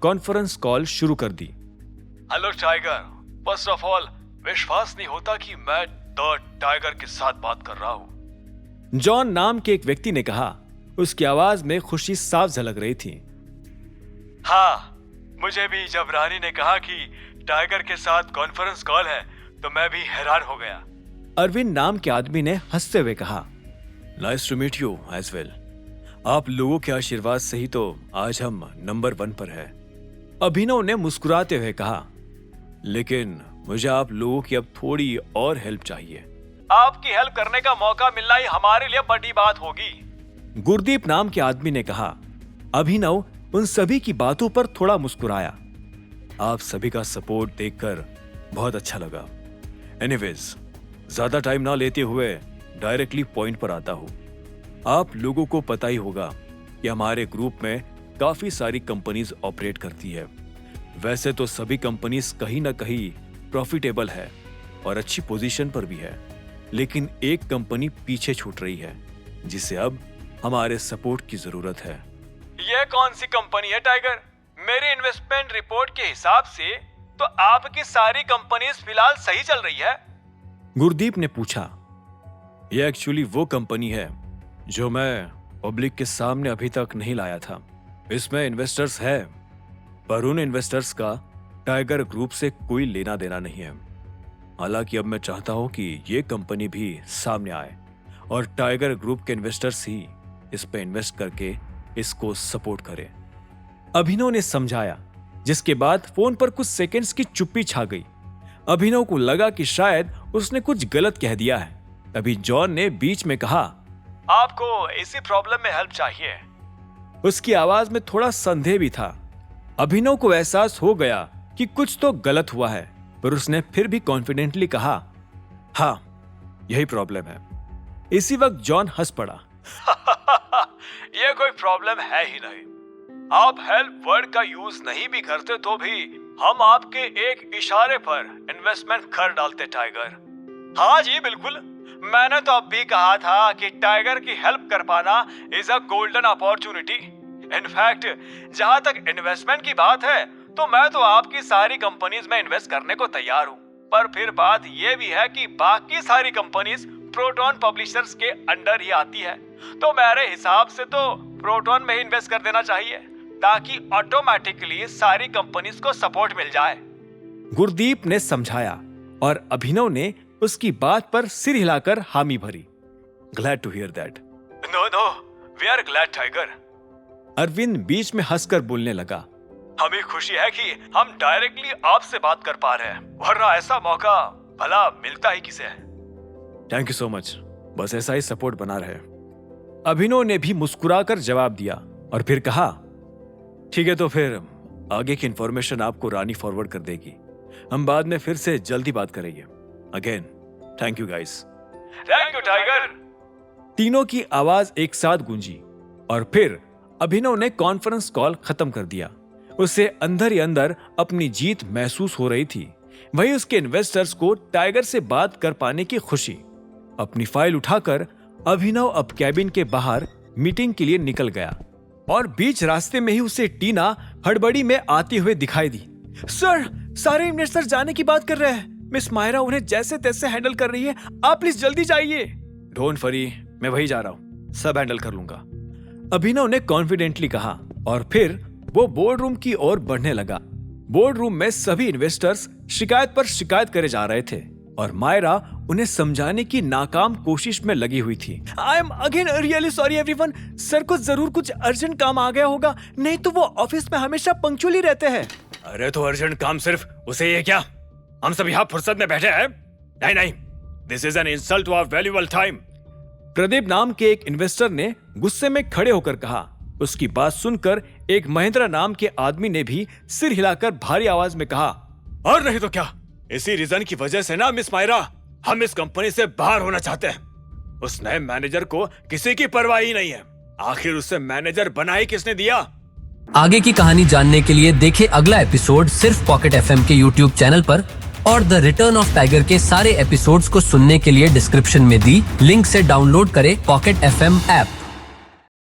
Conference call शुरू कर दी। Hello tiger, first of all विश्वास नहीं होता कि मैं द टाइगर के साथ बात कर रहा हूँ। जॉन नाम के एक व्यक्ति ने कहा। उसकी आवाज में खुशी साफ झलक रही थी। हाँ, मुझे भी जब रानी ने कहा कि टाइगर के साथ कॉन्फ्रेंस कॉल है तो मैं भी हैरान हो गया। अरविंद नाम के आदमी ने हंसते हुए कहा, nice to meet you as well. आप लोगों के आशीर्वाद से ही तो आज हम नंबर 1 पर है। अभिनव ने मुस्कुराते हुए कहा, लेकिन मुझे आप लोगों की अब थोड़ी और हेल्प चाहिए। आपकी हेल्प करने का मौका मिलना ही हमारे लिए बड़ी बात होगी। गुरदीप नाम के आदमी ने कहा। अभिनव उन सभी की बातों पर थोड़ा मुस्कुराया। आप सभी का सपोर्ट देखकर बहुत अच्छा लगा। एनीवेज, ज्यादा टाइम ना लेते हुए डायरेक्टली पॉइंट पर आता हूं। आप लोगों को पता ही होगा कि हमारे ग्रुप में काफी सारी कंपनीज ऑपरेट करती है। वैसे तो सभी कंपनीज कहीं ना कहीं प्रॉफिटेबल है और अच्छी पोजीशन पर भी है, लेकिन एक कंपनी पीछे छूट रही है जिसे अब हमारे सपोर्ट की जरूरत है। ये कौन सी कंपनी है टाइगर? मेरी इन्वेस्टमेंट रिपोर्ट के हिसाब से तो आपकी सारी कंपनीज फिलहाल सही चल रही है। गुरदीप ने पूछा। यह एक्चुअली वो कंपनी है जो मैं पब्लिक के सामने अभी तक नहीं लाया था। इसमें इन्वेस्टर्स है, पर उन इन्वेस्टर्स का टाइगर ग्रुप से कोई लेना देना नहीं है। हालांकि अब मैं चाहता हूं कि ये कंपनी भी सामने आए और टाइगर ग्रुप के इन्वेस्टर्स ही इस पे इन्वेस्ट करके इसको सपोर्ट करें। अभिनव ने समझाया, जिसके बाद फोन पर कुछ सेकंड्स की चुप्पी छा गई। अभिनव को लगा कि शायद उसने कुछ गलत कह दिया है। तभी जॉन ने बीच में कहा, आपको इसी प्रॉब्लम में हेल्प चाहिए? उसकी आवाज में थोड़ा संदेह भी था। अभिनव को एहसास हो गया कि कुछ तो गलत हुआ है, पर उसने फिर भी कॉन्फिडेंटली कहा, हाँ यही प्रॉब्लम है। इसी वक्त जॉन हंस पड़ा। ये कोई प्रॉब्लम है ही नहीं। आप हेल्प वर्ड का यूज नहीं भी करते तो भी हम आपके एक इशारे पर इन्वेस्टमेंट कर डालते टाइगर। हाँ जी बिल्कुल, मैंने तो अब भी कहा था कि टाइगर की हेल्प कर पाना is a golden opportunity. In fact जहां तक इन्वेस्टमेंट की बात है तो मैं तो आपकी सारी कंपनीज में इन्वेस्ट करने को तैयार हूँ, पर फिर बात यह भी है कि बाकी सारी कंपनीज प्रोटॉन पब्लिशर्स के अंडर ही आती है, तो मेरे हिसाब से तो प्रोटॉन में ही इन्वेस्ट कर देना चाहिए ताकि ऑटोमेटिकली सारी कंपनीज को सपोर्ट मिल जाए। गुरदीप ने समझाया और अभिनव ने उसकी बात पर सिर हिलाकर हामी भरी। Glad to hear that. No we are glad tiger. Arvind बीच में हंसकर बोलने लगा, हमें खुशी है कि हम डायरेक्टली आपसे बात कर पा रहे हैं, वरना ऐसा मौका भला मिलता ही किसे है। थैंक यू सो मच, बस ऐसा ही सपोर्ट बना रहे। अभिनव ने भी मुस्कुराकर जवाब दिया और फिर कहा, ठीक है तो फिर आगे की इंफॉर्मेशन आपको रानी फॉरवर्ड कर देगी। हम बाद में फिर से जल्दी बात करेंगे। Again thank you guys. Thank you tiger. तीनों की आवाज एक साथ गूंजी और फिर अभिनव ने कॉन्फ्रेंस कॉल खत्म कर दिया। उसे अंदर ही अंदर अपनी जीत महसूस हो रही थी। वही उसके इन्वेस्टर्स को टाइगर से बात कर पाने की खुशी। अपनी फाइल उठाकर अभिनव अब कैबिन के बाहर मीटिंग के लिए निकल गया और बीच रास्ते में ही उसे टीना हड़बड़ी में आते हुए दिखाई दी। सर, सारे इन्वेस्टर्स जाने की बात कर रहे हैं। मिस मायरा उन्हें जैसे तैसे हैंडल कर रही है। आप प्लीज जल्दी जाइए। डोंट वरी, मैं वही जा रहा हूँ, सब हैंडल कर लूंगा, अभिनव ने कॉन्फिडेंटली कहा और फिर वो बोर्ड रूम की ओर बढ़ने लगा। बोर्ड रूम में सभी इन्वेस्टर्स शिकायत पर शिकायत करे जा रहे थे और मायरा उन्हें समझाने की नाकाम कोशिश में लगी हुई थी। I am again really sorry everyone. Sir को जरूर कुछ अर्जेंट काम आ गया होगा, नहीं तो वो ऑफिस में हमेशा पंक्चुअली रहते हैं। अरे तो अर्जेंट काम सिर्फ उसे ये क्या? हम सब यहाँ फुर्सत में बैठे हैं। नहीं, this is an insult to our valuable time. Pradeep नाम के एक इन्वेस्टर ने गुस्से में खड़े होकर कहा। उसकी बात सुनकर एक महेंद्र नाम के आदमी ने भी सिर हिलाकर भारी आवाज में कहा, और नहीं तो क्या, इसी रीजन की वजह से ना मिस मायरा हम इस कंपनी से बाहर होना चाहते हैं। उस नए मैनेजर को किसी की परवाह ही नहीं है। आखिर उससे मैनेजर बना ही किसने दिया? आगे की कहानी जानने के लिए देखें अगला एपिसोड सिर्फ पॉकेट एफएम के YouTube चैनल पर और द रिटर्न ऑफ टाइगर के सारे एपिसोड्स को सुनने के लिए डिस्क्रिप्शन में दी लिंक से डाउनलोड करें पॉकेट एफएम ऐप।